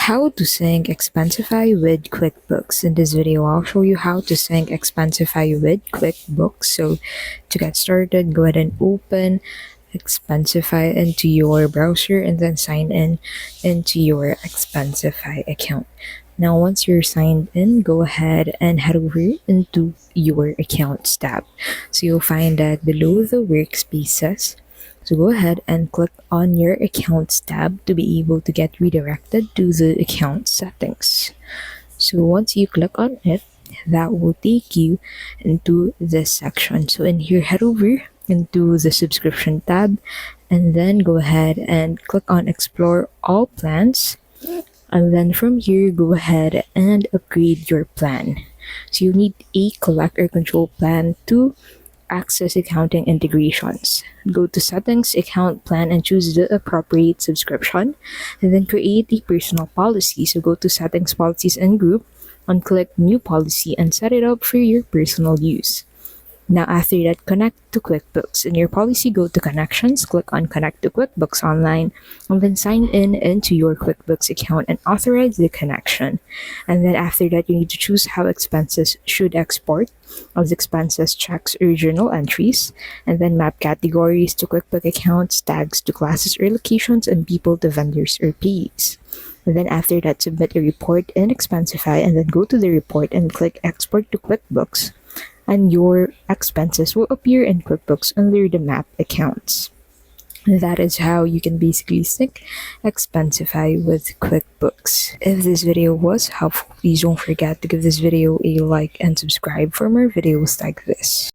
how to sync Expensify with QuickBooks. In this video, I'll show you how to sync Expensify with QuickBooks. So to get started, go ahead and open Expensify into your browser and then sign in into your Expensify account. Now, once you're signed in, go ahead and head over into your accounts tab. So you'll find that below the workspaces. So go ahead and click on your accounts tab to be able to get redirected to the account settings. So once you click on it, that will take you into this section. So in here, head over into the subscription tab and then go ahead and click on explore all plans. And then from here, go ahead and upgrade your plan. So you need a collect or control plan to access accounting integrations. Go to settings, account plan, and choose the appropriate subscription. And then create a personal policy. So go to settings, policies, and group, and click new policy and set it up for your personal use. Now after that, connect to QuickBooks. In your policy, go to connections, click on connect to QuickBooks Online, and then sign in into your QuickBooks account and authorize the connection. And then after that, you need to choose how expenses should export as expenses, checks, or journal entries, and then map categories to QuickBooks accounts, tags to classes or locations, and people to vendors or payees. And then after that, submit a report in Expensify and then go to the report and click export to QuickBooks. And your expenses will appear in QuickBooks under the map accounts. That is how you can basically sync Expensify with QuickBooks. If this video was helpful, please don't forget to give this video a like and subscribe for more videos like this.